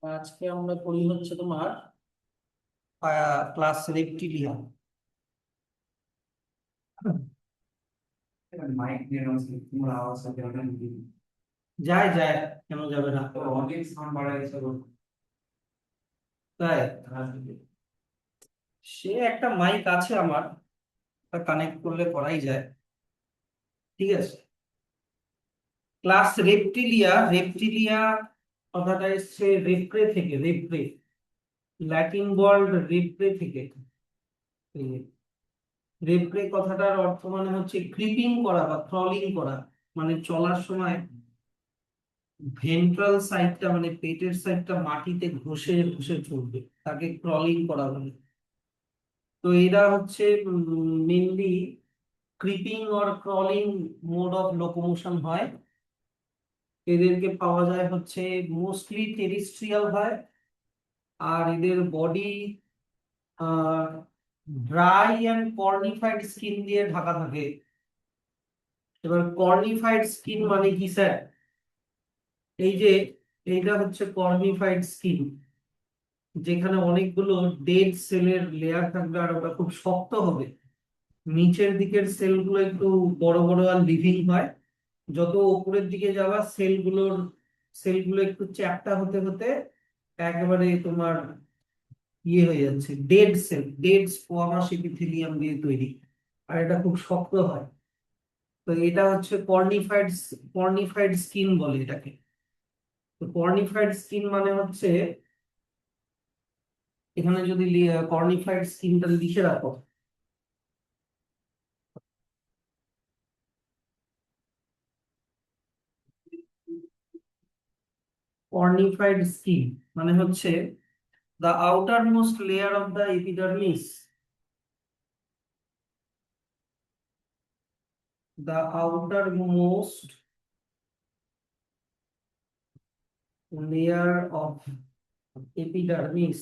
আজকে আমরা পড়ি হচ্ছে তোমার ক্লাস রেপটিলিয়া। মাইক নিয়ে রয়েছে তোমার আওয়াজ সাথে যায় যায়, কেন যাবে না? অনেক সাউন্ড বাড়া গেছে গো। তাই সে একটা মাইক আছে আমার, কানেক্ট করলে করাই যায়। ঠিক আছে। ক্লাস রেপটিলিয়া, রেপটিলিয়া কথাটা এসছে রেপ্রে থেকে, রেপ্রে, ল্যাটিন ওয়ার্ড রেপ্রে থেকে। রেপ্রে কথাটার অর্থ মানে হচ্ছে ক্রিপিং করা বা ক্রলিং করা, মানে চলার সময় ভেন্ট্রাল সাইডটা মানে পেটের সাইডটা মাটিতে ঘষে ঘষে চলবে, তাকে ক্রলিং করা বলে। তো এরা হচ্ছে mainly creeping or crawling mode of locomotion হয়। এদেরকে পাওয়া যায় হচ্ছে মোস্টলি টেরিস্ট্রিয়াল হয়। আর এদের বডি ড্রাই অ্যান্ড কর্নিফাইড স্কিন দিয়ে ঢাকা থাকে। এবার কর্নিফাইড স্কিন মানে কি স্যার? এই যে এইটা হচ্ছে কর্নিফাইড স্কিন, যেখানে অনেকগুলো ডেড সেলের লেয়ার থাকবে আর ওটা খুব শক্ত হবে। নিচের দিকের সেলগুলো একটু বড় বড় আর লিভিং হয়। যত উপরের দিকে যাওয়া সেলগুলো একটু চ্যাপ্টা হতে হতে একেবারে তোমার ইয়ে হয়ে যাচ্ছে, dead cell, dead squamous epithelium দিয়ে তৈরি। আর এটা খুব শক্ত হয়। তো এটা হচ্ছে কর্নিফাইড, কর্নিফাইড স্কিন বলে এটাকে। তো কর্নিফাইড স্কিন মানে হচ্ছে, এখানে যদি কর্নিফাইড স্কিনটা লিখে রাখো, কর্নিফাইড স্কিন মানে হচ্ছে the outermost layer of the epidermis, the outermost layer of epidermis,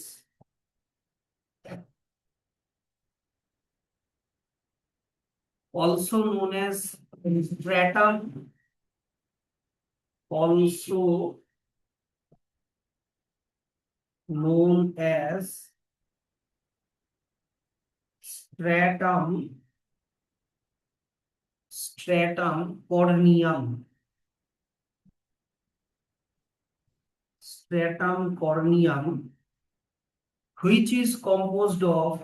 also known as stratum, also known as stratum, stratum corneum, stratum corneum, which is composed of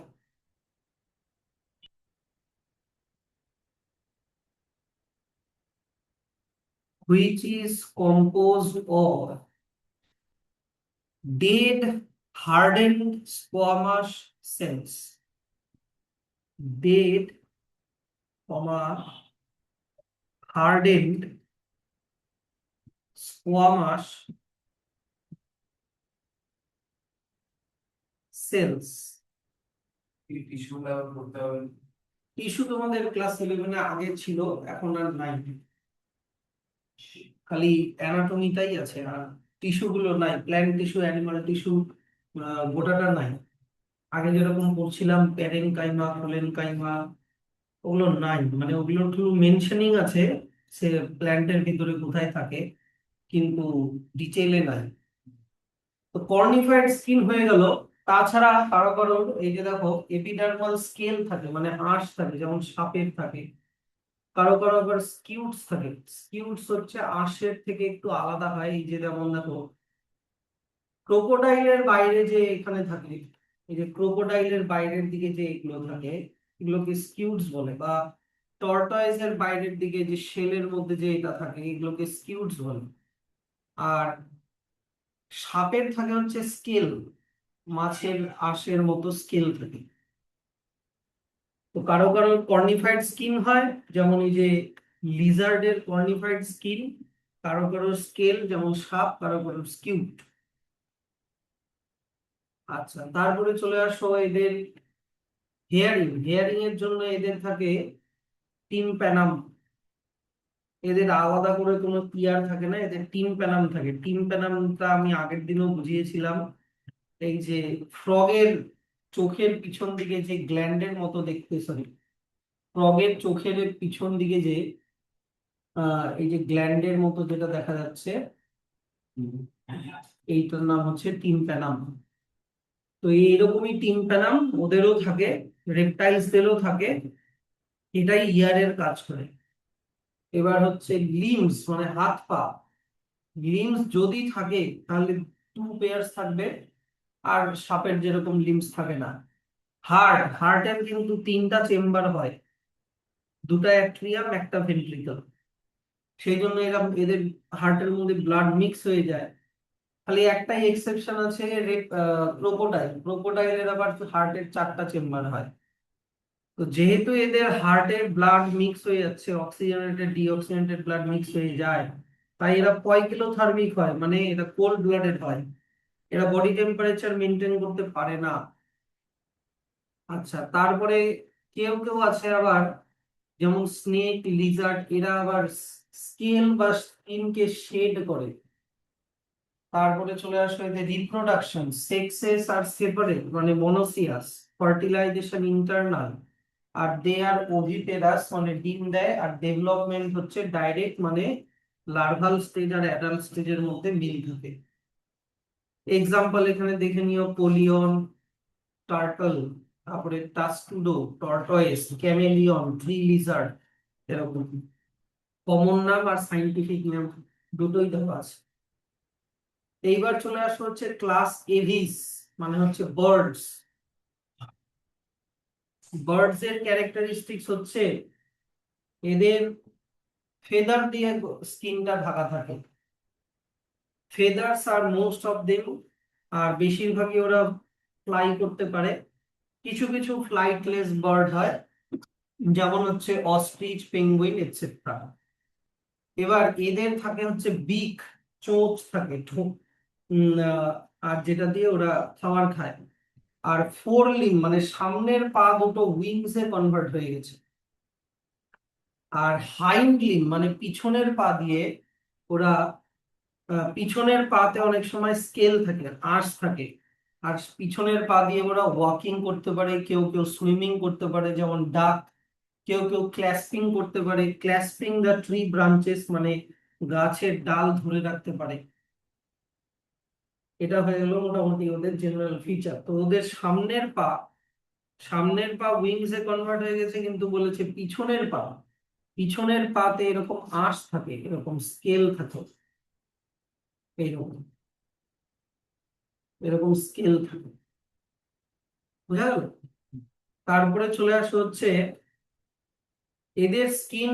dead hardened squamous cells, dead hardened squamous cells। Tissue ব্যবহার করতে হবে। Tissue তোমাদের class 11-এ আগে ছিল, এখন আর নাই। খালি অ্যানাটমিটাই আছে, আর টিস্যু গুলো নাই, প্ল্যান্ট টিস্যু, অ্যানিমাল টিস্যু গোটাটা নাই। আগে যেরকম পড়ছিলাম প্যারেন কাইমা, ফোলেন কাইমা, ওগুলো নাই। মানে ওগুলোর শুধু মেনশনিং আছে, সে প্ল্যান্টের ভিতরে কোথায় থাকে, কিন্তু ডিটেইলে নাই। তো কর্নিফাইড স্কিন হয়ে গেল। তাছাড়া কারো কারো এই যে দেখো এপিডার্মাল স্কেল থাকে, মানে আঁশ থাকে, যেমন সাপের থাকে। কারো কারো আবার স্কিউটস থাকে। স্কিউটস হচ্ছে আঁশের থেকে একটু আলাদা হয়। এই যে যেমন দেখো ক্রোকোডাইলের বাইরে যে এখানে থাকে, এই যে ক্রোকোডাইলের বাইরের দিকে যে এগুলো থাকে, এগুলোকে স্কিউটস বলে। বা টর্টয়েজের বাইরের দিকে যে শেলের মধ্যে যে এটা থাকে, এগুলোকে স্কিউটস বলে। আর সাপের থাকে হচ্ছে স্কেল, মাছের আঁশের মতো স্কেল থাকে। তো কারো কারো কর্নিফাইড স্কিন হয়, যেমন এই যে লিজার্ডের কর্নিফাইড স্কিন। কারো কারো স্কেল, যেমন সাপ, কারো কারো স্কিউট। আচ্ছা, তারপরে চলে আসো এদের হেয়ারিং। হেয়ারিং এর জন্য এদের থাকে টিম্প্যানাম। এদের আলাদা করে কোনো ইয়ার থাকে না, এদের টিম্প্যানাম থাকে। টিম্প্যানামটা আমি আগের দিনও বুঝিয়েছিলাম। এই যে ফ্রগের চোখের পিছন দিকে যে গ্ল্যান্ডের মতো দেখতে, সরি, ফ্রগের চোখের পিছন দিকে যে এই যে গ্ল্যান্ডের মতো যেটা দেখা যাচ্ছে, এইটার নাম হচ্ছে টিম্প্যানাম। তো এইরকমই টিম্প্যানাম ওদেরও থাকে, রেপটাইলসদেরও থাকে, এটাই ইয়ারের কাজ করে। এবার হচ্ছে লিম্বস মানে হাত পা, লিম্বস যদি থাকে তাহলে 2 পেয়ার্স থাকবে, আর সাপের যেরকম লিম্বস থাকে না। হার্টের কিন্তু 3টা চেম্বার হয়, 2টা অ্যাট্রিয়াম একটা ভেন্ট্রিকল, সেই জন্য এরা এদের হার্টের মধ্যে ব্লাড মিক্স হয়ে যায়। খালি একটাই এক্সেপশন আছে, ক্রোকোডাইলের আবার হার্টের 4টা চেম্বার হয়। তো যেহেতু এদের হার্টে ব্লাড মিক্স হয়ে যাচ্ছে, অক্সিজেনেটেড ডিঅক্সিজেনেটেড ব্লাড মিক্স হয়ে যায়, তাই এরা পয়কিলোথার্মিক হয়, মানে এরা কোল্ড ব্লাডেড হয়, এরা বডি টেম্পারেচার মেনটেন করতে পারে না। আচ্ছা, তারপরে কেউ কেউ আছে আবার, যেমন স্নেক, লিজার্ড, এরা আবার স্কেল বা স্কিনকে শেড করে। তারপরে চলে আসবে এদের রিপ্রোডাকশন, সেক্সেস আর সেপারেট মানে মনোসিয়াস, ফার্টিলাইজেশন ইন্টারনাল, আর দে আর ওভিপেরাস মানে ডিম দেয়, আর ডেভেলপমেন্ট হচ্ছে ডাইরেক্ট মানে লার্ভাল স্টেজ আর অ্যাডাল্ট স্টেজের মধ্যে মিল থাকে। এক্সাম্পল এখানে দেখে নিও, পোলিয়ন, টার্টল, তারপরে টাস্টুডো, টর্টয়েস, ক্যামেলিয়ন, ট্রি লিজার্ড, এরকম কমন নাম আর সাইন্টিফিক নাম দুটোই দেওয়া আছে। এইবার চলে আসো হচ্ছে ক্লাস এভিস, মানে হচ্ছে বার্ডস। বার্ডস এর ক্যারেক্টারিস্টিক্স হচ্ছে এদের ফেদার দিয়ে স্কিনটা ঢাকা থাকে, ফেদার্স আর মোস্ট অফ দেম, আর বেশিরভাগই ওরা ফ্লাই করতে পারে। কিছু কিছু ফ্লাইটলেস বার্ড হয়, যেমন হচ্ছে অস্ট্রিচ, পেঙ্গুইন এটসেট্রা। এবার এদের থাকে হচ্ছে বিক, চোঁচ থাকে, আর যেটা দিয়ে ওরা খাবার খায়। আর ফোর লিম্ব মানে সামনের পা দুটো উইংস এ কনভার্ট হয়ে গেছে। আর হাইন্ড লিম্ব মানে পিছনের পা দিয়ে ওরা, পিছনের পাতে অনেক সময় স্কেল থাকে, আঁশ থাকে, আর পিছনের পা দিয়ে ওরা ওয়াকিং করতে পারে, কেউ কেউ সুইমিং করতে পারে যেমন ডাক, কেউ কেউ ক্ল্যাসপিং করতে পারে, ক্ল্যাসপিং দ্য ট্রি ব্রাঞ্চেস মানে গাছের ডাল ধরে রাখতে পারে। এটা হয়ে গেল মোটামুটি ওদের জেনারেল ফিচার। তো ওদের সামনের পা উইংস এ কনভার্ট হয়ে গেছে, কিন্তু বলেছে পিছনের পাতে এরকম আঁশ থাকে, এরকম স্কেল থাকে, এইরকম এরকম স্কেল থাকে, বুঝা গেল? তারপরে চলে আসে হচ্ছে এদের স্কিন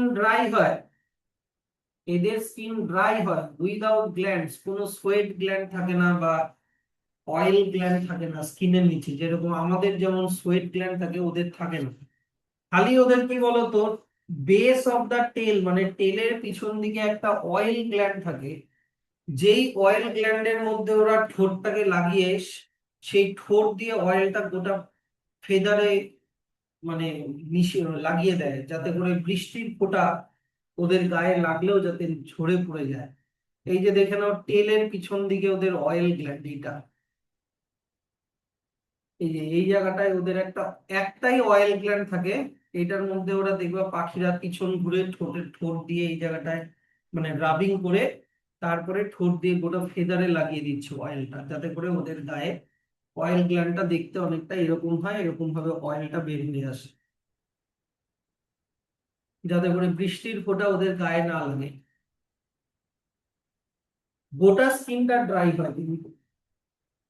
ড্রাই হয়, উইদাউট গ্ল্যান্ডস, কোনো সোয়েট গ্ল্যান্ড থাকে না বা অয়েল গ্ল্যান্ড থাকে না স্কিনের নিচে, যেরকম আমাদের যেমন সোয়েট গ্ল্যান্ড থাকে ওদের থাকে না। খালি ওদের কি বলতো, বেস অফ দা টেল মানে টেলের পিছন দিকে একটা অয়েল গ্ল্যান্ড থাকে, যেই অয়েল গ্ল্যান্ডের মধ্যে ওরা ঠোঁটটাকে লাগিয়ে সেই ঠোঁট দিয়ে অয়েলটা গোটা ফেদারে মানে মিশিয়ে লাগিয়ে দেয়, যাতে করে বৃষ্টির ফোঁটা ওদের গায়ে লাগলেও যাতে ঝরে পড়ে যায়। এই যে দেখে নাও, টেলের পিছন দিকে ওদের অয়েল গ্ল্যান্ড, এইটা, এই যে এই জায়গাটায় ওদের একটাই অয়েল গ্ল্যান্ড থাকে। এটার মধ্যে ওরা দেখবা পাখিরা পিছন ঘুরে ঠোঁট দিয়ে এই জায়গাটায় মানে রাবিং করে, তারপরে ঠোঁট দিয়ে গোটা ফেদারে লাগিয়ে দিচ্ছে অয়েলটা, যাতে করে ওদের গায়ে অয়েল গ্ল্যান্ডটা দেখতে অনেকটা এরকম হয়, এরকম ভাবে অয়েলটা বের হয়ে আসে, যাতে করে বৃষ্টির ফোঁটা ওদের গায়ে না লাগে, গোটা স্কিনটা ড্রাই হয় কিন্তু।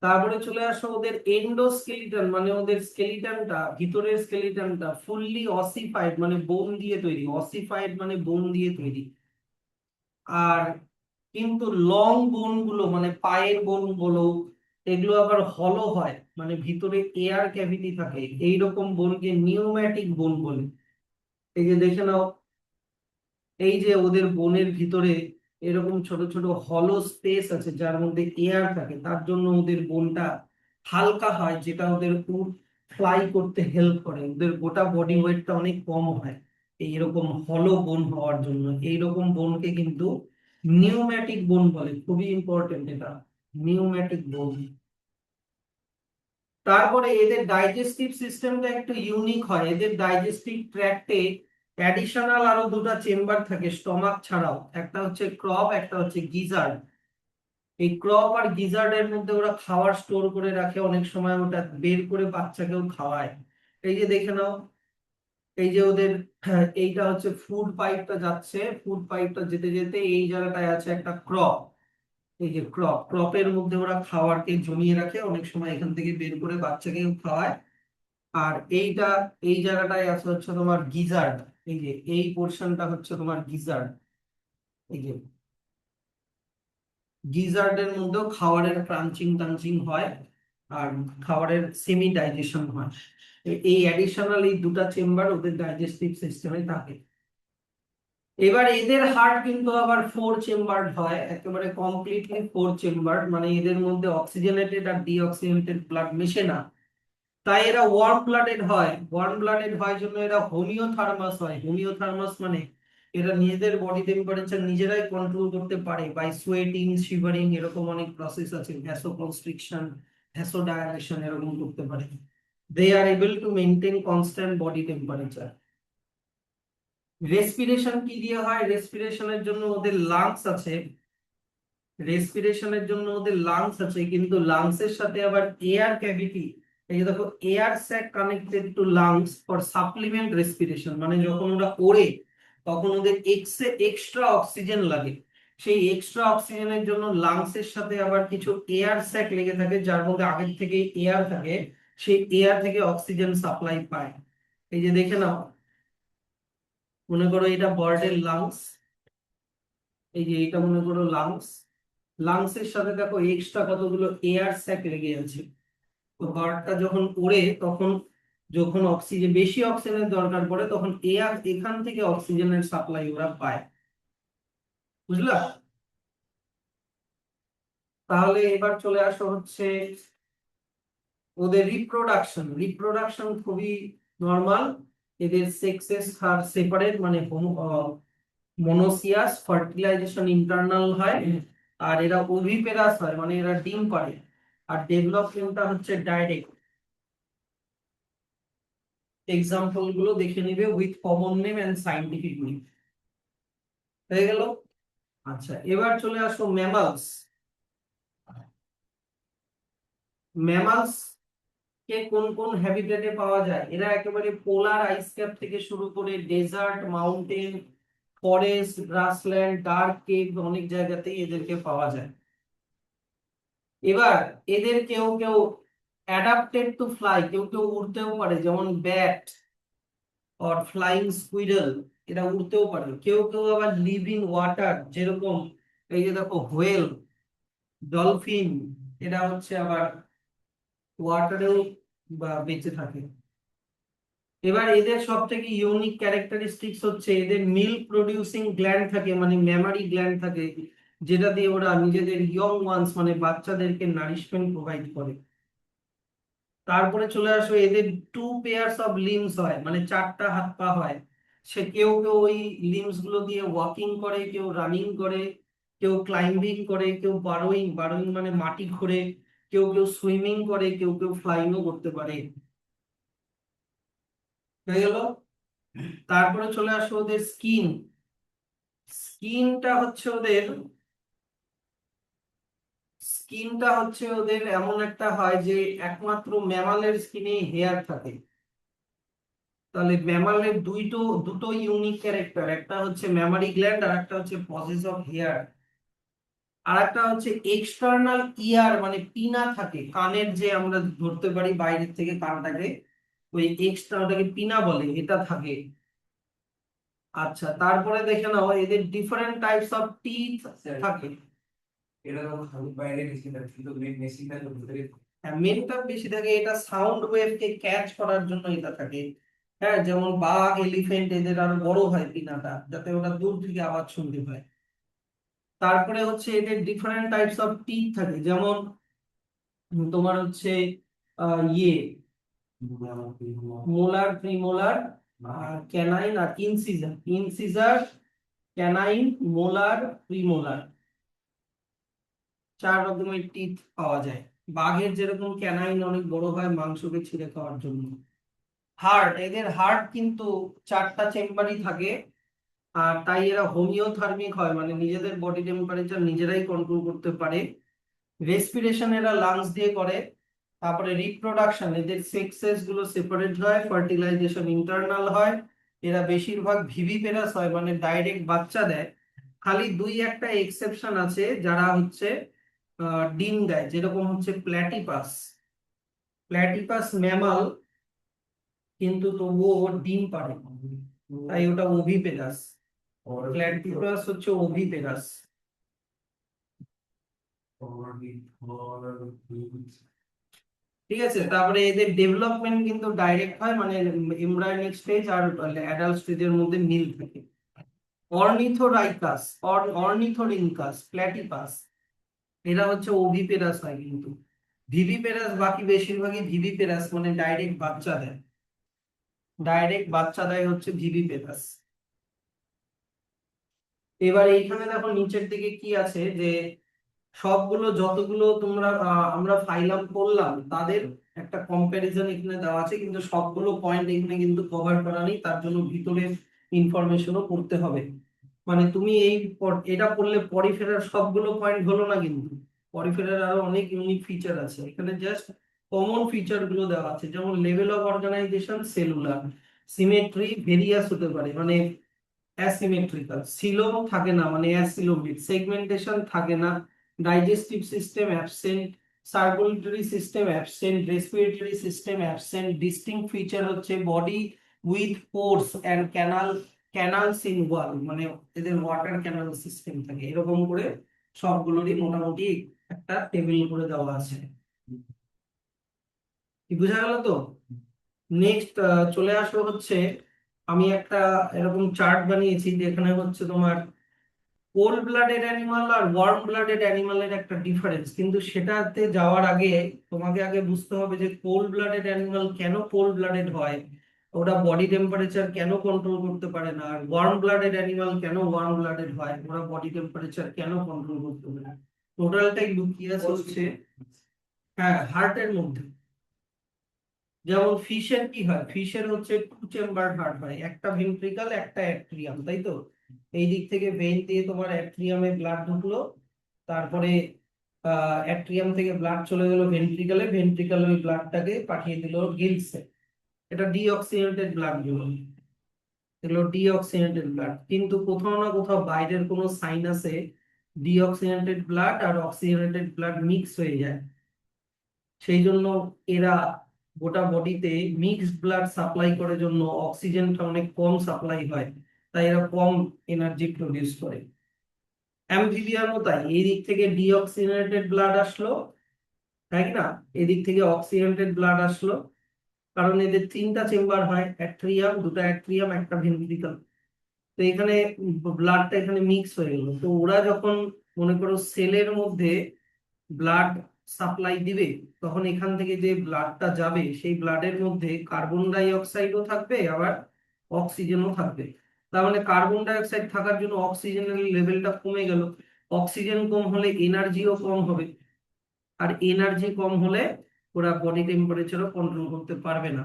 তারপরে চলে আসো ওদের এন্ডোস্কেলিটন, মানে ওদের স্কেলিটনটা, ভিতরের স্কেলিটনটা ফুললি অসিফাইড মানে বোন দিয়ে তৈরি, অসিফাইড মানে বোন দিয়ে তৈরি। আর কিন্তু লং বোন গুলো মানে পায়ের বোন গুলো, এগুলো আবার হলো হয়, মানে ভিতরে এয়ার ক্যাভিটি থাকে, এইরকম বোনকে নিউম্যাটিক বোন বলে। এই যে দেখে নাও, এই যে ওদের বোনের ভিতরে এরকম ছোট ছোট হলো স্পেস আছে যার মধ্যে এয়ার থাকে, তার জন্য ওদের বোনটা হালকা হয়, যেটা ওদের উড ফ্লাই করতে হেল্প করে, ওদের গোটা বডি ওয়েটটা অনেক কম হয় এইরকম হলো বোন হওয়ার জন্য। এইরকম বোনকে কিন্তু নিউম্যাটিক বোন বলে, খুবই ইম্পর্টেন্ট এটা, নিউম্যাটিক বোন। তারপরে এদের ডাইজেস্টিভ সিস্টেমটা একটু ইউনিক হয়, এদের ডাইজেস্টিভ ট্র্যাক্টে অ্যাডিশনাল আরো 2টা চেম্বার থাকে স্টমাক ছাড়াও, একটা হচ্ছে ক্রব, একটা হচ্ছে গিজার্ড। এই ক্রপ আর গিজার্ডের মধ্যে ওরা খাবার স্টোর করে রাখে, অনেক সময় ওটা বের করে বাচ্চাকেও খাওয়ায়। এই যে দেখে নাও, এই যে ওদের এইটা হচ্ছে ফুড পাইপটা যাচ্ছে, ফুড পাইপটা যেতে যেতে এই জায়গাটায় আছে একটা ক্রপ। এই যে ক্রপের মধ্যে ওরা খাবারকে জমিয়ে রাখে, অনেক সময় এখান থেকে বের করে বাচ্চাকেও খাওয়ায়। আর এইটা, এই জায়গাটায় আছে হচ্ছে তোমার গিজার্ড। এই যে এই পোর্শনটা হচ্ছে তোমার গিজার্ড। এই যে গিজার্ডের মধ্যেও খাবারের ক্রাঞ্চিং টাঞ্চিং হয় আর খাবারের সেমি ডাইজেশন হয়। এই অ্যাডিশনাল এই দুটা চেম্বার ওদের ডাইজেস্টিভ সিস্টেমে থাকে। এবার এদের হার্ট কিন্তু আবার 4 চেম্বার হয়, একেবারে কমপ্লিটলি 4 চেম্বার, মানে এদের মধ্যে অক্সিজেনেটেড আর ডিঅক্সিজেনেটেড ব্লাড মেশে না। তাই এরা ওয়ার্ম ব্লাডেড হয়। ওয়ার্ম ব্লাডেড হয় জন্য এরা হোমিওথার্মাস হয়। হোমিওথার্মাস মানে এরা নিজেদের বডি টেম্পারেচার নিজেরাই কন্ট্রোল করতে পারে বাই সোয়েটিং, শিভারিং, এরকম অনেক প্রসেস আছে, ভ্যাসোকনস্ট্রিকশন, ভ্যাসোডাইলেশন এরকম করতে পারে। They are able to maintain constant body temperature. Respiration কি দিয়ে হয়? রেসপিরেশনের জন্য ওদের লাংস আছে। রেসপিরেশনের জন্য ওদের লাংস আছে, কিন্তু লাংসের সাথে আবার এয়ার ক্যাভিটি, এই যে দেখো air sac connected to lungs for supplement respiration, মানে যখন ওরা ওড়ে তখন ওদের এক্সট্রা অক্সিজেন লাগে। সেই এক্সট্রা অক্সিজেনের জন্য লাংসের সাথে আবার কিছু এয়ার স্যাক লেগে থাকে, যার মধ্যে আগের থেকে এয়ার থাকে, সেই এয়ার থেকে অক্সিজেন সাপ্লাই পায়। এই যে দেখে নাও, মনে করো এটা বার্ডের লাংস, এই যে এটা মনে করো লাংস। লাংসের সাথে দেখো এক্সট্রা কতগুলো এয়ার স্যাক লেগে আছে। তো বার্ডটা যখন ওড়ে তখন যখন অক্সিজেন, বেশি অক্সিজেনের দরকার পড়ে, তখন এয়ার এখান থেকে অক্সিজেনের সাপ্লাই ওরা পায়। বুঝলা? তাহলে এবার চলে আসো হচ্ছে ওদের রিপ্রোডাকশন। রিপ্রোডাকশন খুবই নর্মাল। এদের সেক্সেস আর সেপারেট, মানে মনোসিয়াস, ফার্টিলাইজেশন ইন্টারনাল হয়। আর এরা ওভিপেরাস হয়, মানে এরা ডিম পারে। আর ডেভেলপমেন্টটা হচ্ছে ডাইরেক্ট। এক্সাম্পল গুলো দেখে নিবে with common name and scientific name. হয়ে গেল? আচ্ছা, এবার চলে আসো ম্যামালস। ম্যামালস কে কোন কোন হ্যাবিটেটে পাওয়া যায়? এরা একেবারে পোলার আইস ক্যাপ থেকে শুরু করে desert, mountain, forest, grassland, dark cave, অনেক জায়গাতেই এদেরকে পাওয়া যায়। এবার এদের কেউ কেউ অ্যাডাপ্টেড টু ফ্লাই, কেউ কেউ উড়তেও পারে, যেমন ব্যাট অর ফ্লাইং স্কুইডল, এরা উড়তেও পারে। কেউ কেউ আবার লিভ ইন ওয়াটার, যেরকম এই যে দেখো হোয়েল, ডলফিন, এরা হচ্ছে আবার ওয়াটারেও বা বেঁচে থাকে। এবার এদের সব থেকে ইউনিক ক্যারেক্টারিস্টিক্স হচ্ছে এদের মিল্ক প্রডিউসিং গ্ল্যান্ড থাকে, মানে ম্যামারি গ্ল্যান্ড থাকে, যেটা দিয়ে ওরা নিজেদের ইয়ং ওয়ান্স মানে বাচ্চাদেরকে নারিশমেন্ট প্রোভাইড করে। তারপরে চলে আসো এদের 2 পেয়ার্স অফ লিম্স হয়, মানে 4টা হাত পা হয়। সে কেউ কেউ ওই লিম্স গুলো দিয়ে ওয়াকিং করে, কেউ রানিং করে, কেউ ক্লাইম্বিং করে, কেউ বারোইং, বারোইং মানে মাটি খোঁড়ে, কেউ কেউ সুইমিং করে, কেউ কেউ ফ্লাইংও করতে পারে। হয়ে গেল? তারপরে চলে আসো ওদের স্কিন। স্কিনটা হচ্ছে ওদের স্কিনটা হচ্ছে ওদের এমন একটা হয় যে একমাত্র ম্যামালের স্কিনে হেয়ার থাকে। তাহলে ম্যামালের দুটো ইউনিক ক্যারেক্টার, একটা হচ্ছে ম্যামারি গ্ল্যান্ড আর একটা হচ্ছে পসেস অফ হেয়ার। আর একটা হচ্ছে এক্সটার্নাল ইয়ার, মানে পিনা থাকে কানের, যে আমরা ধরতে পারি বাইরের থেকে কানটাকে, ওই এক্সটার্নালটাকে পিনা বলে, এটা থাকে। আচ্ছা, তারপরে দেখে নাও এদের ডিফারেন্ট টাইপস অফ টিথ থাকে। এটা তো খালি বাইরে বেশি থাকে, কিন্তু মেশিনটা তো ভিতরে। হ্যাঁ, মেনটা বেশি থাকে, এটা সাউন্ড ওয়েভ কে ক্যাচ করার জন্য এটা থাকে। হ্যাঁ, যেমন বাঘ, এলিফ্যান্ট, এদের আরো বড় হয় পিনাটা, যাতে ওরা দূর থেকে আওয়াজ শুনতে পায়। তারপরে হচ্ছে এদের ডিফারেন্ট টাইপস অফ টিথ থাকে, যেমন তোমার হচ্ছে ইয়ে মোলার, প্রিমোলার, ক্যানাইন আর incisor. Incisor, canine, molar, premolar, 4 রকমের টিথ পাওয়া যায়। বাঘের যেরকম ক্যানাইন অনেক বড় হয় মাংসকে ছিঁড়ে খাওয়ার জন্য। হার্ট, এদের হার্ট কিন্তু 4টা চেম্বারই থাকে। আর তাই এরা হোমিওথার্মিক হয়, মানে নিজেদের বডি টেম্পারেচার নিজেরাই কন্ট্রোল করতে পারে। রেসপিরেশন এরা লাংস দিয়ে করে, তারপরে রিপ্রোডাকশন এদের সেক্সেস গুলো সেপারেট হয়, ফার্টিলাইজেশন ইন্টারনাল হয়, এরা বেশিরভাগ ভিভিপেরাস হয় মানে ডাইরেক্ট বাচ্চা দেয়। খালি দুই একটা এক্সেপশন আছে যারা হচ্ছে ডিম দেয়, যেরকম হচ্ছে প্ল্যাটিপাস। প্ল্যাটিপাস ম্যামাল, কিন্তু তবুও ওর ডিম পারে, তাই ওটা ওভিপেরাস। প্ল্যাটিপাস হচ্ছে ওভিপেরাস। ঠিক আছে, তারপরে এদের ডেভেলপমেন্ট কিন্তু ডাইরেক্ট হয়, মানে এমব্রায়োনিক স্টেজ আর অ্যাডাল্ট স্টেজের মধ্যে মিল থাকে। অর্নিথোরাইকাস, অর্নিথোরিনকাস, প্ল্যাটিপাস এরা হচ্ছে ওভিপেরাস হয় কিন্তু। ভিভিপেরাস বাকি বেশিরভাগই ভিভিপেরাস মানে ডাইরেক্ট বাচ্চা দেয়, ডাইরেক্ট বাচ্চা দেয় হচ্ছে ভিভিপেরাস। এবার এইখানে দেখো নিচের দিকে কি আছে, যে সবগুলো যতগুলো তোমরা আমরা ফাইলাম করলাম তাদের একটা কম্প্যারিজন এখানে দেওয়া আছে, কিন্তু সবগুলো পয়েন্ট এখানে কিন্তু কভার করা নেই, তার জন্য ভিতরে ইনফরমেশনও করতে হবে। মানে তুমি এটা পড়লে পরিফেরার সবগুলো পয়েন্ট হলো না, কিন্তু পরিফেরার আরো অনেক ইউনিক ফিচার আছে, এখানে জাস্ট কমন ফিচার গুলো দেওয়া আছে, যেমন level of organization cellular, symmetry various হতে পারে মানে অ্যাসিমেট্রিক্যাল, সিলোম থাকে না মানে অ্যাসিলোমিক, সেগমেন্টেশন থাকে না, digestive system absent, circulatory system absent, respiratory system absent, distinct feature হচ্ছে body with pores and canals in wall, মানে এদের ওয়াটার ক্যানাল সিস্টেম থাকে, এরকম করে সবগুলোরই মোটামুটি একটা টেবিল করে দেওয়া আছে। কি বোঝা গেল তো? নেক্সট চলে আসো হচ্ছে, আমি একটা এরকম চার্ট বানিয়েছি যেখানে হচ্ছে তোমার কোল্ড ব্লাডেড অ্যানিমাল আর ওয়ার্ম ব্লাডেড অ্যানিমালের একটা ডিফারেন্স, কিন্তু সেটাতে যাওয়ার আগে তোমাকে আগে বুঝতে হবে যে কোল্ড ব্লাডেড অ্যানিমাল কেন কোল্ড ব্লাডেড হয়, ওরা বডি টেম্পারেচার কেন কন্ট্রোল করতে পারে না, আর ওয়ার্ম ব্লাডেড অ্যানিমাল কেন ওয়ার্ম ব্লাডেড হয়, ওরা বডি টেম্পারেচার কেন কন্ট্রোল করতে পারে না। টোটালটাই লুকিয়ে আছে হচ্ছে, হ্যাঁ, হার্টের মধ্যে। যেমন ফিশের কি হয়, ফিশের হচ্ছে টু চেম্বার হার্ট হয়, একটা ভেন্ট্রিকল একটা অ্যাট্রিয়াম, তাই তো? এই দিক থেকে ভেইন দিয়ে তোমার অ্যাট্রিয়ামে ব্লাড ঢুকলো, তারপরে অ্যাট্রিয়াম থেকে ব্লাড চলে গেল ভেন্ট্রিকলে, ভেন্ট্রিকল ওই ব্লাডটাকে পাঠিয়ে দিল গিলসে, এটা ডিঅক্সিজেনেটেড ব্লাড গুলো, এগুলো ডিঅক্সিজেনেটেড ব্লাড। কিন্তু কোথাও না কোথাও বাইরের কোনো সাইনাসে ডিঅক্সিজেনেটেড ব্লাড আর অক্সিজেনেটেড ব্লাড মিক্স হয়ে যায়, সেই জন্য এরা গোটা বডিতে মিক্সড ব্লাড সাপ্লাই করার জন্য অক্সিজেনটা অনেক কম সাপ্লাই হয়, তাই এরা কম এনার্জি প্রডিউস করে। অ্যাম্ফিবিয়ানও তাই, এই দিক থেকে ডিঅক্সিজেনেটেড ব্লাড আসলো, তাই না, এদিক থেকে অক্সিজেনেটেড ব্লাড আসলো, কারণ এদের তিনটা চেম্বার হয়, অ্যাট্রিয়াম, দুটো অ্যাট্রিয়াম একটা ভেন্ট্রিকল, তো এখানে ব্লাডটা এখানে মিক্স হয়ে গেল, তো ওরা যখন মনে করো সেলের মধ্যে ব্লাড সাপ্লাই দিবে, তখন এখান থেকে যে ব্লাডটা যাবে সেই ব্লাডের মধ্যে কার্বন ডাই অক্সাইডও থাকবে আবার অক্সিজেনও থাকবে, তার মানে কার্বন ডাই অক্সাইড থাকার জন্য অক্সিজেনের লেভেলটা কমে গেল, অক্সিজেন কম হলে এনার্জিও কম হবে, আর এনার্জি কম হলে ওরা বডি টেম্পারেচারও কন্ট্রোল করতে পারবে না।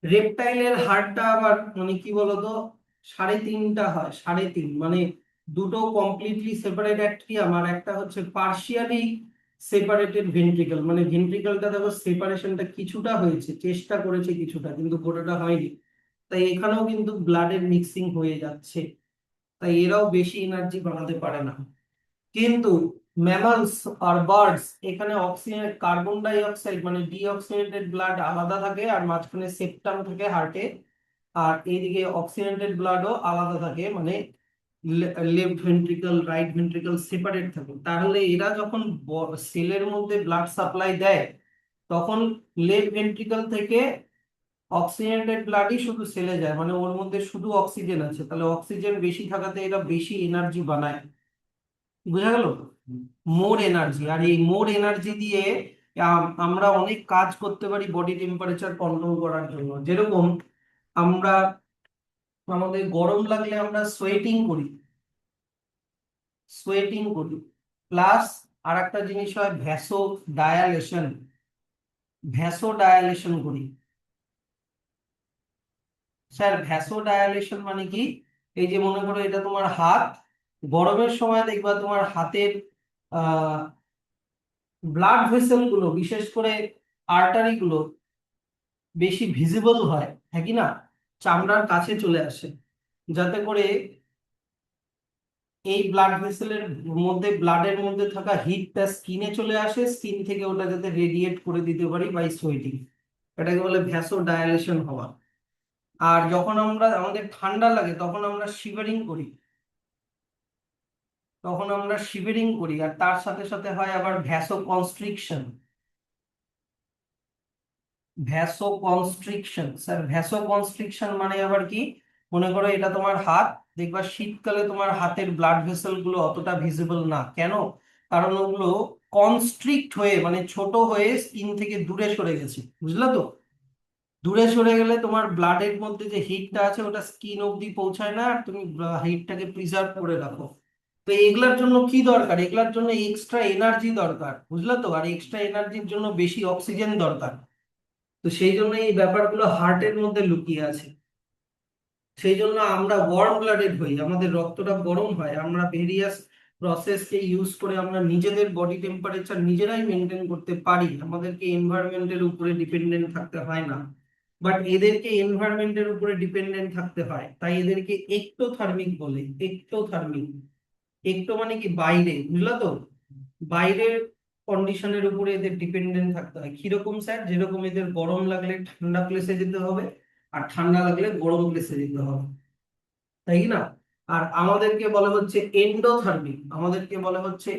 রেপটাইলের হাড়টা আবার মানে কি বলতো, 3.5টা হয়, 3.5 মানে দুটো কমপ্লিটলি সেপারেট অ্যাট্রিয়াম আর একটা হচ্ছে পার্শিয়ালি সেপারেটেড ভেন্ট্রিকল, মানে ভেন্ট্রিকলটা দেখো সেপারেশনটা কিছুটা হয়েছে, চেষ্টা করেছে কিছুটা, কিন্তু পুরোটা হয়নি, তাই এখানেও কিন্তু ব্লাডের মিক্সিং হয়ে যাচ্ছে, তাই এরাও বেশি এনার্জি বানাতে পারে না। কিন্তু ম্যামালস আর বার্ডস, এখানে অক্সিজেন কার্বন ডাই অক্সাইড মানে ডিঅক্সিজেনেটেড ব্লাড আলাদা থাকে আর মাঝখানে সেপ্টাম থাকে হার্টে, আর এইদিকে অক্সিজেনেটেড ব্লাডও আলাদা থাকে, মানে left ventricle right ventricle separate থাকে, তাহলে এরা যখন সেলের মধ্যে ব্লাড সাপ্লাই দেয় তখন লেফট ভেন্ট্রিকল থেকে অক্সিজেনেটেড ব্লাডই শুধু সেলে যায়, মানে ওর মধ্যে শুধু অক্সিজেন আছে, তাহলে অক্সিজেন বেশি থাকাতে এরা বেশি এনার্জি বানায়। বুঝা গেল? মোর এনার্জি, আর এই মোর এনার্জি দিয়ে আমরা অনেক কাজ করতে পারি বডি টেম্পারেচার কন্ট্রোল করার জন্য, যেরকম আমরা আমাদের গরম লাগলে আমরা সোয়েটিং করি, সোয়েটিং করি, প্লাস আর একটা জিনিস হয় ভ্যাসো ডায়ালেশন, ভ্যাসো ডায়ালেশন করি। স্যার ভ্যাসো ডায়ালেশন মানে কি, এই যে মনে করো এটা তোমার হাত, গরমের সময় দেখবা তোমার হাতের ব্লাড ভেসেল গুলো বিশেষ করে আর্টারি গুলো বেশি ভিজিবল হয়, হ্যাঁ কি না, চামড়ার কাছে চলে আসে, যাতে করে এই ব্লাড ভেসেলের মধ্যে, ব্লাডের মধ্যে থাকা হিটটা স্কিনে চলে আসে, স্কিন থেকে ওটা যাতে রেডিয়েট করে দিতে পারি বাই সোয়েটিং। এটাকে বলে ভ্যাসো ডায়ালেশন হওয়া। আর যখন আমাদের ঠান্ডা লাগে তখন আমরা শিভারিং করি, আর তার সাথে সাথে হয় আবার ভ্যাসো কনস্ট্রিকশন। স্যার ভ্যাসো কনস্ট্রিকশন মানে আবার কি, মনে করো এটা তোমার হাত, দেখবা শীতকালে তোমার হাতের ব্লাড ভেসেল গুলো অতটা ভিজিবল না, কেন? কারণ ওগুলো কনস্ট্রিক্ট হয়ে মানে ছোট হয়ে স্কিন থেকে দূরে সরে গেছে, বুঝলা তো? দূরে সরে গেলে তোমার ব্লাডের মধ্যে যে হিটটা আছে ওটা স্কিন অবধি পৌঁছায় না, আর তুমি হিটটাকে প্রিজার্ভ করে রাখো। তো এগুলার জন্য কি দরকার? এগুলার জন্য এক্সট্রা এনার্জি দরকার, বুঝলা তো? আর এক্সট্রা এনার্জির জন্য বেশি অক্সিজেন দরকার। তো সেই জন্য এই ব্যাপারগুলো হার্টের মধ্যে লুকিয়ে আছে। সেই জন্য আমরা ওয়ার্ম ব্লাডেড হই, আমাদের রক্তটা গরম হয়, আমরা ভেরিয়াস প্রসেসকে ইউজ করে আমরা নিজেদের বডি টেম্পারেচার নিজেরাই মেনটেন করতে পারি, আমাদেরকে এনভায়রনমেন্টের উপরে ডিপেন্ডেন্ট থাকতে হয় না। বাট এদেরকে এনভায়রনমেন্টের উপরে ডিপেন্ডেন্ট থাকতে হয়, তাই এদেরকে একটোথার্মিক বলে। একটোথার্মিক, একটো মানে কি বাইরে, বুঝলা তো? বাইরের কন্ডিশনের উপরে এদের ডিপেন্ডেন্ট থাকতে হয়। কিরকম স্যার? যেরকম এদের গরম লাগলে ঠান্ডা প্লেসে যেতে হবে, আর ঠান্ডা লাগলে গরম প্লেসে যেতে হবে, তাই না? আর আমাদেরকে বলা হচ্ছে এন্ডোথার্মিক, আমাদেরকে বলা হচ্ছে,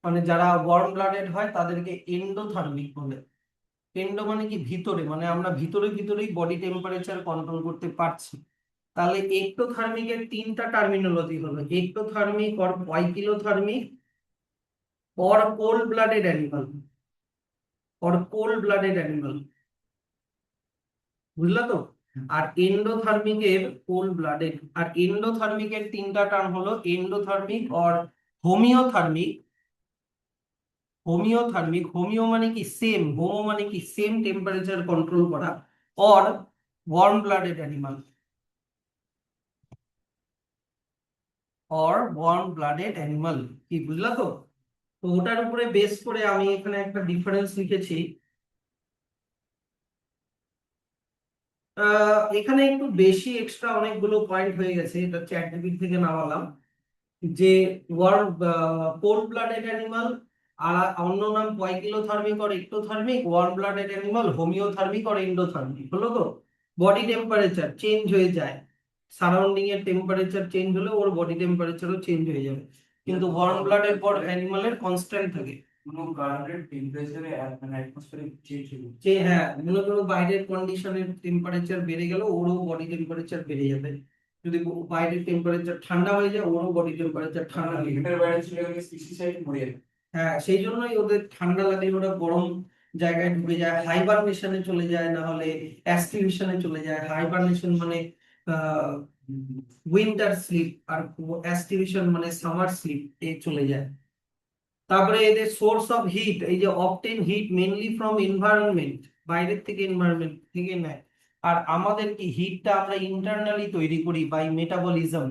মানে যারা ওয়ার্ম ব্লাডেড হয় তাদেরকে এন্ডোথার্মিক বলে। এন্ডো মানে কি ভিতরে, মানে আমরা ভিতরে ভিতরেই বডি টেম্পারেচার কন্ট্রোল করতে পারছি। তাহলে একটোথার্মিকের তিনটা টার্মিনোলজি হলো, ectothermic or poikilothermic or cold blooded animal, বুঝলা তো? আর এন্ডোথার্মিকের কোল্ড ব্লাডেড। আর এন্ডোথার্মিকের তিনটা টার্ম হলো এন্ডোথার্মিক অর হোমিওথার্মিক। হোমিও মানে কি সেম, হোমো মানে কি সেম টেম্পারেচার কন্ট্রোল করা, অর ওয়ার্ম ব্লাডেড অ্যানিমাল, কি বুঝলা তো? তো ওটার উপরে বেস করে আমি এখানে একটা ডিফারেন্স লিখেছি। এখানে একটু বেশি এক্সট্রা অনেকগুলো পয়েন্ট হয়ে গেছে, এটা চ্যাট জিপিটি থেকে নামালাম। যে ওয়ার্ম কোল্ড ব্লাডেড অ্যানিমাল আর অন্য নাম poikilothermic or ectothermic, warm blooded animal homeothermic or endothermic, হলো তো? বডি টেম্পারেচার চেঞ্জ হয়ে যায়, সারাউন্ডিং এর টেম্পারেচার চেঞ্জ হলে ওর বডি টেম্পারেচারও চেঞ্জ হয়ে যাবে, কিন্তু ওয়ার্ম ব্লাডেড পর অ্যানিমালের কনস্ট্যান্ট থাকে। কোনো কারণে টেম্পারেচারে মানে অ্যাটমসফিয়ারে চেঞ্জ হলো। যে হ্যাঁ, মনে করো বাইরের কন্ডিশনের টেম্পারেচার বেড়ে গেল, ওরও বডি টেম্পারেচার বেড়ে যাবে। যদি বাইরের টেম্পারেচার ঠান্ডা হয়ে যায়, ওরও বডি টেম্পারেচার ঠান্ডা হয়ে যাবে। লিমিটের বাইরে চলে গেলে স্পিসিসাইড মরে যাবে। হ্যাঁ, সেই জন্যই ওদের ঠান্ডা লাগলে ওরা গরম জায়গায় ঢুকে যায়, হাইবারনেশনে চলে যায়, না হলে অ্যাস্টিভেশনে চলে যায়। হাইবারনেশন মানে উইন্টার স্লিপ, আর অ্যাস্টিভেশন মানে সামার স্লিপ এ চলে যায়। তারপরে এদের সোর্স অফ হিট, এই যে obtain heat mainly from environment, বাইরের থেকে এনভায়রনমেন্ট থেকে নেয়। আর আমাদের কি হিটটা আমরা ইন্টারনালি তৈরি করি বাই মেটাবলিজম।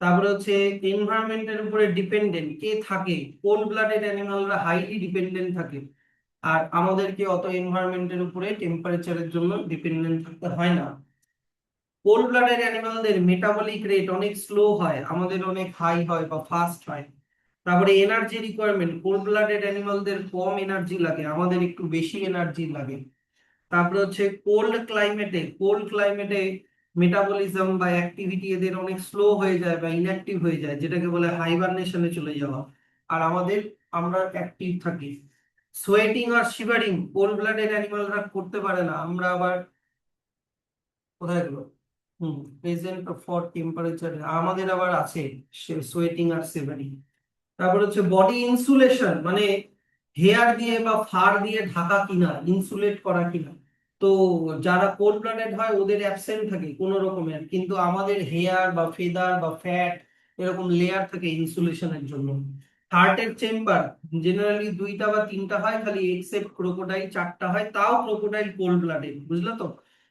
তারপরে হচ্ছে এনভায়রনমেন্টের উপরে ডিপেন্ডেন্ট কে থাকে? কোল্ড ব্লাডেড অ্যানিমালরা হাইলি ডিপেন্ডেন্ট থাকে, আর আমাদেরকে অত এনভায়রনমেন্টের উপরে টেম্পারেচারের জন্য ডিপেন্ডেন্ট থাকতে হয় না। কোল্ড ব্লাডেড অ্যানিমালদের মেটাবলিক রেট অনেক স্লো হয়, আমাদের অনেক হাই হয় বা ফাস্ট হয়। তারপরে এনার্জি রিকোয়ারমেন্ট, কোল্ড ব্লাডেড অ্যানিমালদের কম এনার্জি লাগে, আমাদের একটু বেশি এনার্জি লাগে। তারপরে হচ্ছে কোল্ড ক্লাইমেটে মেটাবলিজম বা অ্যাক্টিভিটি এদের অনেক স্লো হয়ে যায় বা ইনঅ্যাক্টিভ হয়ে যায়, যেটাকে বলে হাইবারনেশনে চলে যাওয়া। আর আমরা অ্যাক্টিভ থাকি। সোয়েটিং আর শিভারিং কোল্ড ব্লাডেড অ্যানিমালরা করতে পারে না, আমরা আবার কোথায় গেল, প্রেজেন্ট ফর টেম্পারেচার আমাদের আবার আছে সোয়েটিং আর শিভারিং। তারপর হচ্ছে বডি ইনসুলেশন, মানে হেয়ার দিয়ে বা ফার দিয়ে ঢাকা কিনা, ইনসুলেট করা কিনা। তো যারা কোল্ড ব্লাডেড হয় ওদের অ্যাবসেন্ট থাকে কোনো রকমের, কিন্তু আমাদের হেয়ার বা ফেদার বা ফ্যাট এরকম লেয়ার থাকে ইনসুলেশনের জন্য। হার্টের চেম্বার জেনারেলি দুইটা বা তিনটা হয়, খালি এক্সেপ্ট ক্রোকোডাইল চারটা হয়, তাও ক্রোকোডাইল কোল্ড ব্লাডেড, বুঝলো তো?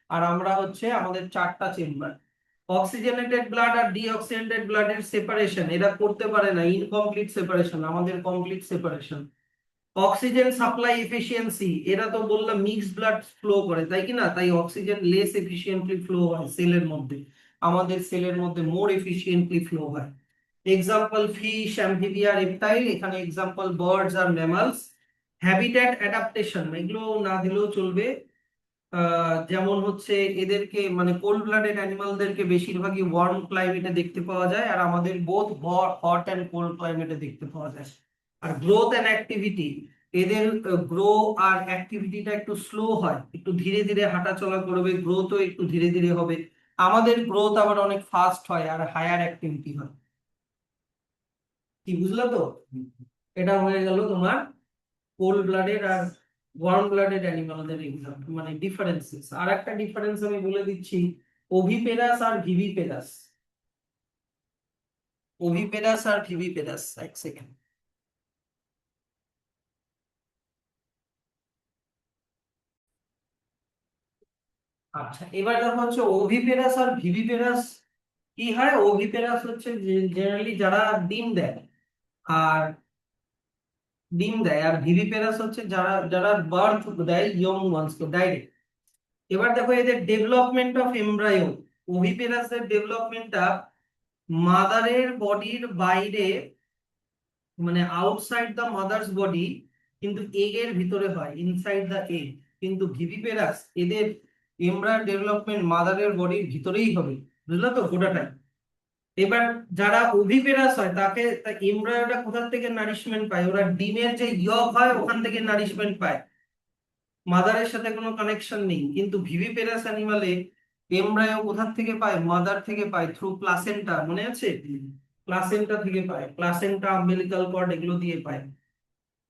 আর আমরা হচ্ছে আমাদের চারটা চেম্বার। অক্সিজেনেটেড ব্লাড আর ডিঅক্সিজেনেটেড ব্লাডের সেপারেশন এরা করতে পারে না, ইনকমপ্লিট সেপারেশন, আমাদের complete separation. Oxygen supply efficiency, এরা তো বললাম মিক্সড ব্লাড ফ্লো করে, তাই কি না? তাই অক্সিজেন লেস এফিসিয়েন্টলি ফ্লো হয় সেলের মধ্যে, আমাদের সেলের মধ্যে মোর এফিসিয়েন্টলি ফ্লো হয়। এক্সাম্পল ফিশ, অ্যাম্ফিবিয়া, রেপটাইল, এখানে এক্সাম্পল বার্ডস আর ম্যামালস। হ্যাবিট্যাট অ্যাডাপ্টেশন এগুলো না দিলেও চলবে। যেমন হচ্ছে এদেরকে মানে কোল্ড ব্লাডেড অ্যানিমালদেরকে বেশিরভাগই ওয়ার্ম ক্লাইমেটে দেখতে পাওয়া যায়, আর আমাদের বোথ হট অ্যান্ড কোল্ড ক্লাইমেটে দেখতে পাওয়া যায়। আর গ্রোথ অ্যান্ড অ্যাক্টিভিটি, এদের গ্রো আর অ্যাক্টিভিটিটা একটু স্লো হয়, একটু ধীরে ধীরে হাঁটা চলা করবে, গ্রোথও একটু ধীরে ধীরে হবে। আমাদের গ্রোথ আবার অনেক ফাস্ট হয় আর হায়ার অ্যাক্টিভিটি হয়। কি বুঝলে তো? এটা হয়ে গেল তোমার কোল্ড ব্লাডেড আর ওয়ার্ম ব্লাডেড অ্যানিমালদের এক্সাম্পল, মানে ডিফারেন্সেস। আর একটা ডিফারেন্স আমি বলে দিচ্ছি, ওভিপেরাস আর ভিভিপেরাস। ওভিপেরাস আর ভিভিপেরাস, এক সেকেন্ড। আচ্ছা, এবার দেখো হচ্ছে ওভিপেরাস আর ভিভিপেরাস কি হয়। ওভিপেরাস হচ্ছে জেনারেলি যারা ডিম দেয়, আর ভিভিপেরাস হচ্ছে যারা যারা বার্থ দেয় ইয়ং ওয়ান্সকে ডাইরেক্ট। এবার দেখো এদের ডেভেলপমেন্ট অফ এমব্রায়ো, ওভিপেরাসের ডেভেলপমেন্টটা মাদারের বডির বাইরে, মানে আউটসাইড দ্য মাদার্স বডি, কিন্তু এগ এর ভিতরে হয়, ইনসাইড দ্য এগ। কিন্তু ভিভিপেরাস এদের এমব্রায়ো ডেভেলপমেন্ট মাদারের বডির ভিতরেই হবে, বুঝলো তো গোটাটাই। এবার যারা ওভিপেরাস হয় তাকে এমব্রায়োটা কোথা থেকে নারিশমেন্ট পায়, ওরা ডিমের যে ইয়ক হয় ওখান থেকে নারিশমেন্ট পায়, মাদারের সাথে কোনো কানেকশন নেই। কিন্তু ভিভিপেরাস অ্যানিমালে এমব্রায়ো কোথা থেকে পায়, মাদার থেকে পায়, থ্রু প্লাসেন্টা, মনে আছে? প্লাসেন্টা থেকে পায়, প্লাসেন্টা আম্বিলিকাল কর্ড এগুলো দিয়ে পায়।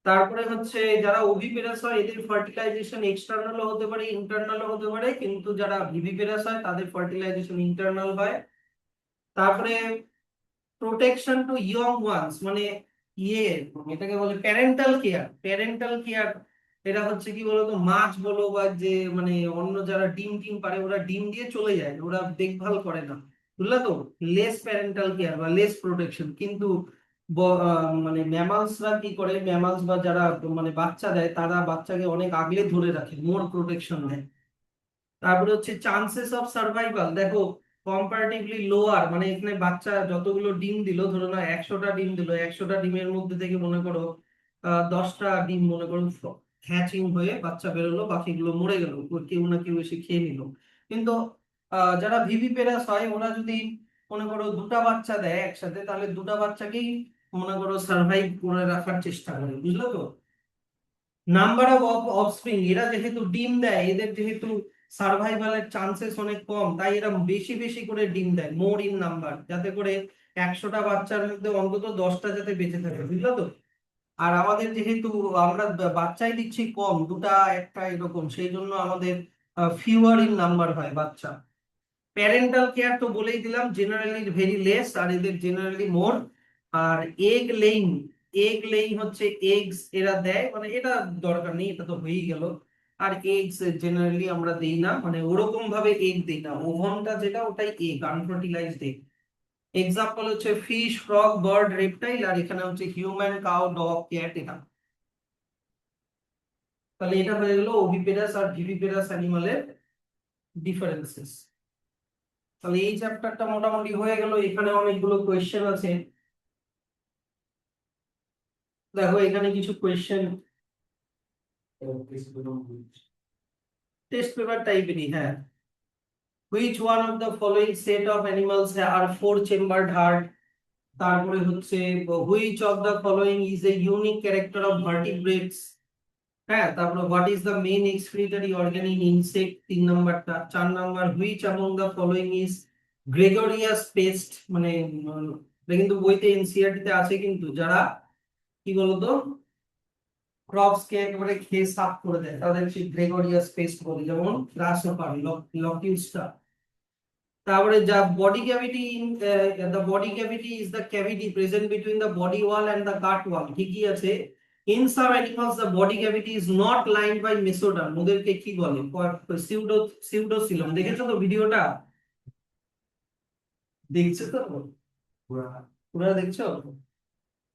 তারপরে হচ্ছে যারা ওভিপেরাস হয় এদের ফার্টিলাইজেশন এক্সটার্নালও হতে পারে, ইন্টারনালও হতে পারে, কিন্তু যারা ভিভিপেরাস হয় তাদের ফার্টিলাইজেশন ইন্টারনাল হয়। তারপরে প্রোটেকশন টু ইয়ং ওয়ান্স, মানে ইয়ে, এটাকে বলে প্যারেন্টাল কেয়ার। প্যারেন্টাল কেয়ার এটা হচ্ছে কি বলতো, মাছ বলো বা যে মানে অন্য যারা ডিম টিম পারে ওরা ডিম দিয়ে চলে যায়, ওরা দেখভাল করে না, বুঝলা তো? লেস প্যারেন্টাল কেয়ার বা লেস প্রোটেকশন। কিন্তু মানে ম্যামালসরা কি করে, ম্যামালস বা যারা মানে বাচ্চা দেয় তারা বাচ্চাকে অনেক আগলে ধরে রাখে, মোর প্রোটেকশন দেয়। তারপরে হচ্ছে চান্সেস অফ সার্ভাইভাল, দেখো কম্পারেটিভলি লোয়ার, মানে এখানে বাচ্চা যতগুলো ডিম দিল, ধরো না 100টা ডিম দিল, 100টা ডিমের মধ্যে থেকে মনে করো 10টা ডিম মনে করো হ্যাচিং হয়ে বাচ্চা বেরোলো, বাকিগুলো মরে গেল, কেউ না কেউ এসে খেয়ে নিল। কিন্তু যারা ভিভিপেরাস হয় ওরা যদি মনে করো দুটা বাচ্চা দেয় একসাথে, তাহলে দুটা বাচ্চাকেই মনে করো সার্ভাইভ করে রাখার চেষ্টা করে, বুঝলো তো? নাম্বার অফ অফস্প্রিং, এরা যেহেতু ডিম দেয়, এদের যেহেতু সার্ভাইভালের চান্সেস অনেক কম, তাই এরা বেশি বেশি করে ডিম দেয়, মোর ইন নাম্বার, যাতে করে 100টা বাচ্চার মধ্যে অন্তত 10টা যাতে বেঁচে থাকে, বুঝলো তো? আর আমাদের যেহেতু আমরা বাচ্চাই দিচ্ছি কম, দুটা একটা এরকম, সেই জন্য আমাদের ফিউয়ার ইন নাম্বার হয় বাচ্চা। প্যারেন্টাল কেয়ার তো বলেই দিলাম, জেনারেলি ভেরি লেস, আর এদের জেনারেলি মোর। আর এগ লেইং, এগ লেইং হচ্ছে এগস এরা দেয়, মানে এটা দরকার নেই, এটা তো হয়েই গেল। আর এগস জেনারেলি আমরা দেই না, মানে ওরকম ভাবে এগ দেই না, ওভনটা যেটা ওটাই এগ, আনফার্টিলাইজড এগ। এক্সাম্পল হচ্ছে ফিশ, ফ্রগ, বার্ড, রেপটাইল, আর এখানে হচ্ছে হিউম্যান, কাউ, ডগ, ক্যাট, এটা। তাহলে এটা হয়ে গেল ওভিপেরাস আর ভিভিপেরাস অ্যানিমালের ডিফারেন্সেস। তাহলে এই চ্যাপ্টারটা মোটামুটি হয়ে গেল, এখানে অনেকগুলো কোয়েশ্চেন আছে। দেখো এখানে কিছু কোয়েশ্চেন টেস্ট পেপার টাইপেরই, হ্যাঁ। Which one of the following set of animals are four chambered heart. তারপরে হচ্ছে which of the following is a unique character of vertebrates. হ্যাঁ, তারপরে what is the main excretory organ in insect, 3 নাম্বারটা। 4 number, which among the following is gregarious pest, মানে এটা কিন্তু বইতে NCERT তে আছে, কিন্তু যারা কি বলতো ক্রপস কে একেবারে খেয়ে সাফ করে দেয় তাদের সেই গ্রেগরিয়াস পেস্ট বলে, যেমন গ্রাসহপার, লকিউস্টা। তারপরে যা body cavity, the body cavity is the cavity present between the body wall and the gut wall, ঠিকই আছে। In some animals the body cavity is not lined by mesoderm, ওদেরকে কি বলে? সিউডোসিলম। দেখেছো তো ভিডিওটা? দেখছো তো? পুরা দেখছো?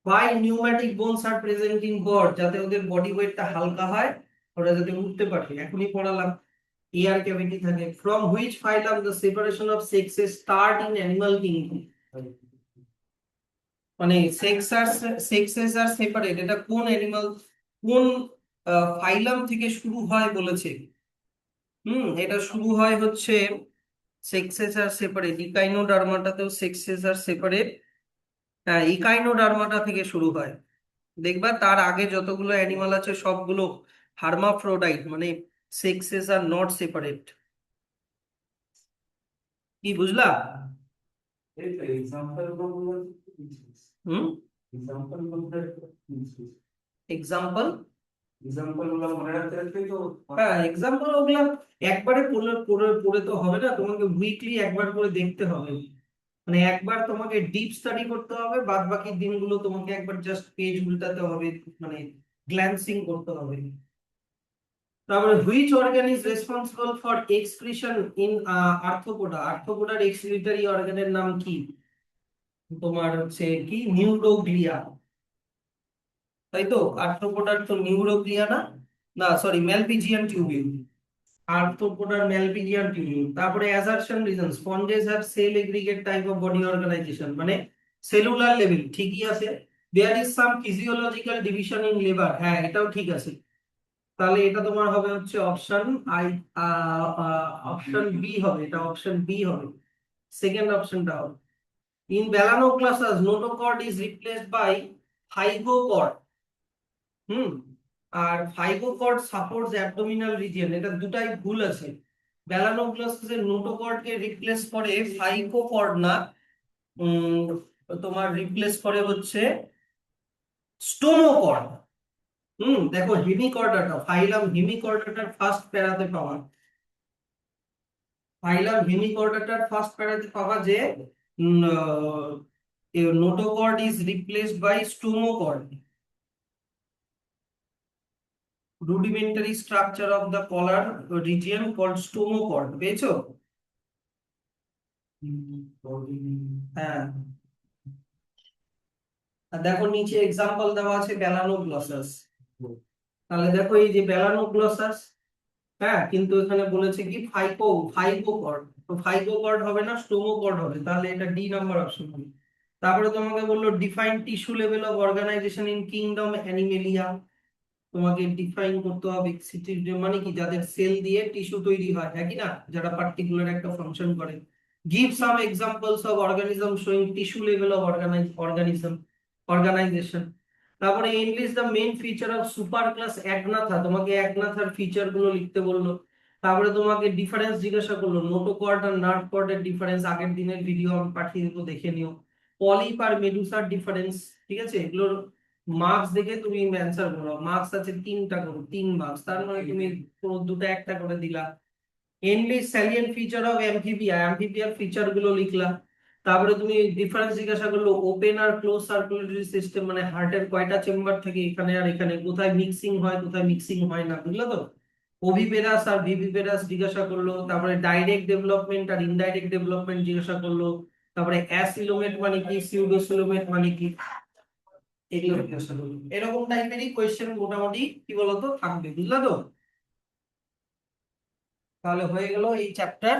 Why pneumatic bones are present in bird? যাতে ওদের বডি ওয়েটটা হালকা হয়, ওরা যাতে উঠতে পারে। এখনই পড়ালাম এয়ার ক্যাভিটি থাকে। From which phylum the separation of sexes start in animal kingdom? মানে সেক্সেস আর সেপারেট, এটা কোন অ্যানিমাল, কোন ফাইলাম থেকে শুরু হয় বলেছে। এটা শুরু হয় হচ্ছে সেক্সেস আর সেপারেট, ইকাইনোডার্মাটাতেও সেক্সেস আর সেপারেট, হ্যাঁ ইকাইনোডার্মাটা থেকে শুরু হয়। দেখবা তার আগে যতগুলো অ্যানিমাল আছে সবগুলো হার্মাফ্রোডাইট, মানে সেক্সেস আর নট সেপারেট। কি বুঝলা? হুম, এক্সাম্পল, হ্যাঁ এক্সাম্পল ওগুলা একবারে পড়লে পড়ে পড়ে তো হবে না, তোমাকে উইকলি একবার করে দেখতে হবে। মানে একবার তোমাকে ডিপ স্টাডি করতে হবে, বাদ বাকি দিনগুলো তোমাকে একবার জাস্ট পেজ উল্টাতে হবে, মানে গ্ল্যান্সিং করতে হবে। তারপরে which organ is responsible for excretion in Arthropoda? আর্থ্রোপোডার এক্সক্রিটরি অর্গানের নাম কি? তোমার হচ্ছে কি নিউরোগ্লিয়া, তাই তো? আর্থ্রোপোডার তো নিউরোগ্লিয়া না, না সরি ম্যালপিজিয়ান টিউবিউল, আর্থ্রোপোডার ম্যালপিজিয়ান টিউবিউল। তারপরে assertion reason, sponges have cell aggregate type of body organization, মানে সেলুলার লেভেল ঠিকই আছে। There is some physiological division in liver, হ্যাঁ এটাও ঠিক আছে। তাহলে এটা তোমার হবে হচ্ছে অপশন আই, অপশন বি হবে, এটা অপশন বি হবে, সেকেন্ড অপশনটা হবে। In Balanoglossus notochord is replaced by phygochord. Hmm, আর ফাইগোকর্ড সাপোর্টস অ্যাবডোমিনাল রিজিয়ন, এটা দুটাই ভুল আছে। ব্যালানোক্লাসাসের নোটোকর্ডকে রিপ্লেস করে ফাইগোকর্ড না, উম, তোমার রিপ্লেস করে হচ্ছে স্টোনোকর্ড। দেখো হেমিকর্ডাটা, ফাইলাম হেমিকর্ডাটার ফার্স্ট প্যারাতে পাওয়া, ফাইলাম হেমিকর্ডাটার ফার্স্ট প্যারাতে পাওয়া যে notochord is replaced by stomochord. Rudimentary structure of the collar region called stomochord, পেয়েছো? হ্যাঁ, আর দেখো নিচে এক্সাম্পল দেওয়া আছে ব্যালানোগ্লসাস। তাহলে দেখো এই যে ব্যালানোগ্লসাস, হ্যাঁ কিন্তু এখানে বলেছে কি ফাইগোকর্ড, তো ফাইগোকর্ড হবে না, স্টোমোকর্ড হবে, তাহলে এটা ডি নাম্বার অপশন হবে। তারপরে তোমাকে বললো define tissue level of organization in kingdom Animalia, তোমাকে ডিফাইন করতে হবে মানে কি যাদের সেল দিয়ে টিস্যু তৈরি হয়, হ্যাঁ কি না, যারা পার্টিকুলার একটা ফাংশন করে। Give some examples of organism showing tissue level of organization. তারপরে enlist the main feature of super class Agnatha, তোমাকে অ্যাগনাথার ফিচার গুলো লিখতে বললো। তারপরে তোমাকে ডিফারেন্স জিজ্ঞাসা করলো, নোটোকর্ড আর নার্ভ কর্ডের ডিফারেন্স, আগের দিনের ভিডিও আমি পাঠিয়ে দেবো, দেখে নিও। পলিপ আর মেডুসার ডিফারেন্স, ঠিক আছে, এগুলোর মার্কস দেখে তুমি অ্যান্সার করো। মার্কস আছে 3টা করো, 3 মার্কস, তার মানে তুমি কোনো দুটো একটা করে দিলা। Enlist salient feature of Amphibia, অ্যামফিবিয়ার ফিচার গুলো লিখলা। তারপরে তুমি ডিফারেন্স জিজ্ঞাসা করলো ওপেন আর ক্লোজ সার্কুলেটরি সিস্টেম, মানে হার্টের কয়টা চেম্বার থেকে এখানে আর এখানে, কোথায় মিক্সিং হয় কোথায় মিক্সিং হয় না, বুঝলো তো? ওভিপেরাস আর ভিভিপেরাস জিজ্ঞাসা করলো। তারপরে ডাইরেক্ট ডেভেলপমেন্ট আর ইনডাইরেক্ট ডেভেলপমেন্ট জিজ্ঞাসা করলো। তারপরে অ্যাসিলোমেট মানে কি, সিউডোসিলোমেট মানে কি, এগুলো জিজ্ঞাসা করলো। এরকম টাইপেরই কোয়েশ্চেন মোটামুটি কি বলতো থাকবে, বুঝলা তো? তাহলে হয়ে গেল এই চ্যাপ্টার।